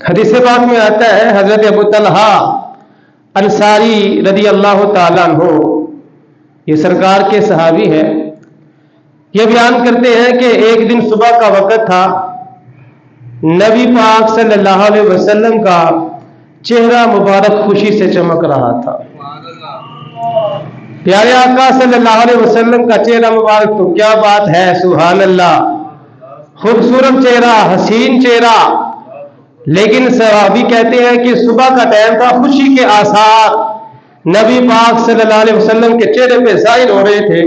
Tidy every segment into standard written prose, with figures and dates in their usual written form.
حدیث پاک میں آتا ہے حضرت ابو طلحہ انصاری رضی اللہ تعالیٰ عنہ، یہ سرکار کے صحابی ہیں، یہ بیان کرتے ہیں کہ ایک دن صبح کا وقت تھا، نبی پاک صلی اللہ علیہ وسلم کا چہرہ مبارک خوشی سے چمک رہا تھا۔ پیارے آقا صلی اللہ علیہ وسلم کا چہرہ مبارک تو کیا بات ہے، سبحان اللہ، خوبصورت چہرہ، حسین چہرہ، لیکن صحابی کہتے ہیں کہ صبح کا ٹائم تھا، خوشی کے آثار نبی پاک صلی اللہ علیہ وسلم کے چہرے پہ ظاہر ہو رہے تھے۔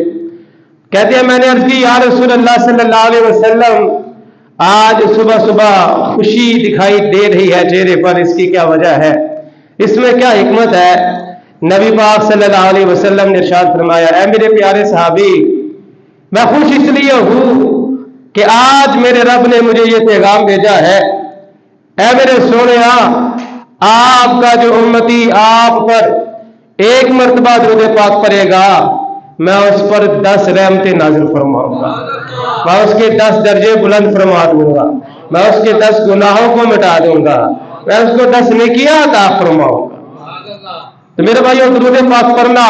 کہتے ہیں میں نے عرض کی یا رسول اللہ صلی اللہ علیہ وسلم، آج صبح صبح خوشی دکھائی دے رہی ہے چہرے پر، اس کی کیا وجہ ہے، اس میں کیا حکمت ہے؟ نبی پاک صلی اللہ علیہ وسلم نے ارشاد فرمایا، اے میرے پیارے صحابی، میں خوش اس لیے ہوں کہ آج میرے رب نے مجھے یہ پیغام بھیجا ہے، اے میرے سونیا، آپ کا جو امتی آپ پر ایک مرتبہ درود پاک پڑھے گا، میں اس پر 10 رحمتیں نازل فرماؤں گا، میں اس کے 10 درجے بلند فرما دوں گا، میں اس کے 10 گناہوں کو مٹا دوں گا، میں اس کو 10 نیکیاں عطا فرماؤں گا۔ تو میرے بھائیو، درود پاک پڑھنا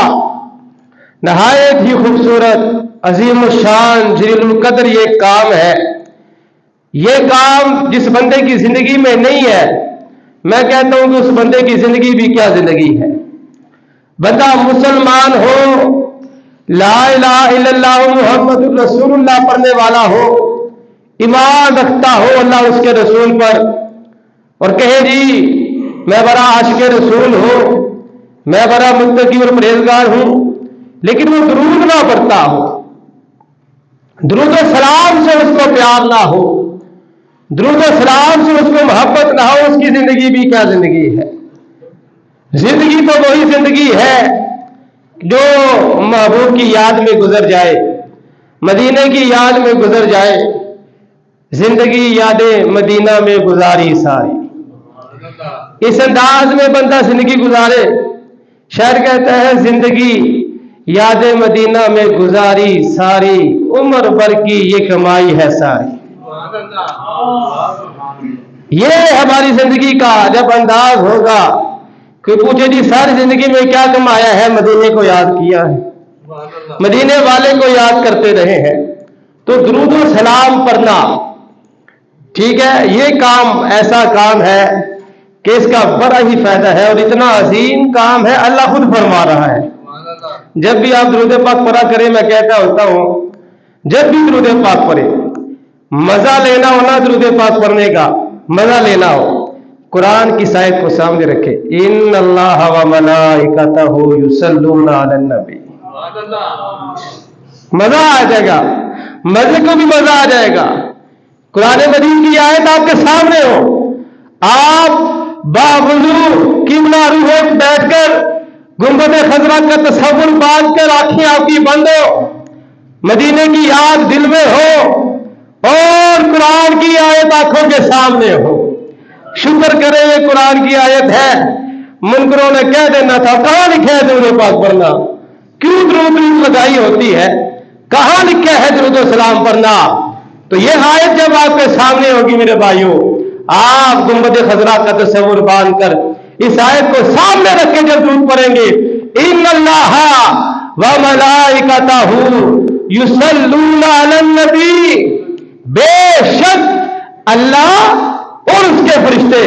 نہایت ہی خوبصورت، عظیم الشان، جلیل القدر یہ کام ہے۔ یہ کام جس بندے کی زندگی میں نہیں ہے، میں کہتا ہوں کہ اس بندے کی زندگی بھی کیا زندگی ہے۔ بندہ مسلمان ہو، لا الہ الا اللہ محمد الرسول اللہ پڑھنے والا ہو، ایمان رکھتا ہو اللہ اس کے رسول پر، اور کہے جی میں بڑا عاشق رسول ہوں، میں بڑا متقی اور پرہیزگار ہوں، لیکن وہ درود نہ پڑھتا ہو، درود و سلام سے اس کو پیار نہ ہو، درود و سلام سے اس کو محبت نہ ہو، اس کی زندگی بھی کیا زندگی ہے؟ زندگی تو وہی زندگی ہے جو محبوب کی یاد میں گزر جائے، مدینے کی یاد میں گزر جائے، زندگی یاد مدینہ میں گزاری ساری۔ اس انداز میں بندہ زندگی گزارے، شاعر کہتا ہے زندگی یاد مدینہ میں گزاری ساری، عمر بھر کی یہ کمائی ہے ساری۔ یہ ہماری زندگی کا جب انداز ہوگا، کوئی پوچھے جی ساری زندگی میں کیا کمایا ہے؟ مدینے کو یاد کیا ہے، مدینے والے کو یاد کرتے رہے ہیں۔ تو درود و سلام پڑھنا، ٹھیک ہے، یہ کام ایسا کام ہے کہ اس کا بڑا ہی فائدہ ہے، اور اتنا عظیم کام ہے، اللہ خود فرما رہا ہے۔ جب بھی آپ درود پاک پڑھا کریں، میں کہتا ہوتا ہوں جب بھی درود پاک پڑھے، مزہ لینا ہونا درود پاک پڑھنے کا، مزہ لینا ہو، قرآن کی آیت کو سامنے رکھے، ان اللہ و ملائکتہ یصلون علی النبی، مزہ آ جائے گا، مزے کو بھی مزہ آ جائے گا۔ قرآن مجید کی آیت آپ کے سامنے ہو، آپ باوضو قبلہ روح بیٹھ کر گنبد خضرا کا تصور باندھ کر آنکھیں آپ کی بند ہو، مدینے کی یاد دل میں ہو، اور قرآن کی آیت آنکھوں کے سامنے ہو۔ شکر کرے یہ قرآن کی آیت ہے، منکروں نے کہہ دینا تھا کہاں لکھا ہے درود پاک پڑھنا، کیوں درود لگائی ہوتی ہے، کہاں لکھا ہے درود و سلام پڑھنا؟ تو یہ آیت جب آپ کے سامنے ہوگی میرے بھائیوں، آپ گنبد خضرا کا تصور باندھ کر اس آیت کو سامنے رکھ کے جب درود پڑھیں گے، ان اللہ و ملائکتہ یصلون علی النبی، بے شک اللہ اور اس کے فرشتے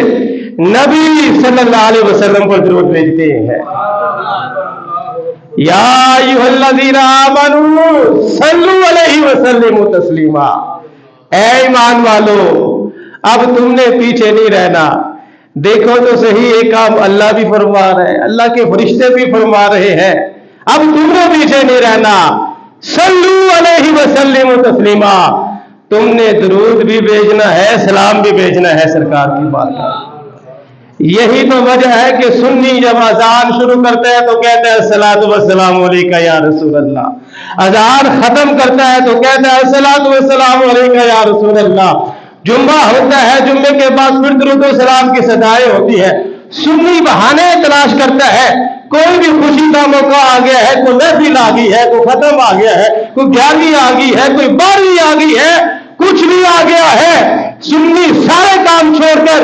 نبی صلی اللہ علیہ وسلم پر درود بھیجتے ہیں۔ یا ایھا الذین آمنوا صلوا علیہ وسلموا تسلیما، اے ایمان والو اب تم نے پیچھے نہیں رہنا، دیکھو تو صحیح یہ کام اللہ بھی فرما رہے ہیں، اللہ کے فرشتے بھی فرما رہے ہیں، اب تم نے پیچھے نہیں رہنا، صلوا علیہ وسلموا تسلیما، تم نے درود بھی بھیجنا ہے، سلام بھی بھیجنا ہے سرکار کی بات۔ یہی تو وجہ ہے کہ سنی جب اذان شروع کرتا ہے تو کہتا ہے الصلاۃ والسلام علیک یا رسول اللہ، اذان ختم کرتا ہے تو کہتا ہے الصلاۃ والسلام علیک یا رسول اللہ۔ جمعہ ہوتا ہے، جمعے کے بعد پھر درود و سلام کی صدائیں ہوتی ہے، سنی بہانے تلاش کرتا ہے، کوئی بھی خوشی کا موقع آ گیا ہے، کوئی محفل آ گئی ہے، کوئی ختم آ گیا ہے، کوئی 11ویں آ گئی ہے، کوئی 12ویں آ گئی ہے، کچھ بھی آ گیا ہے، سنی سارے کام چھوڑ کر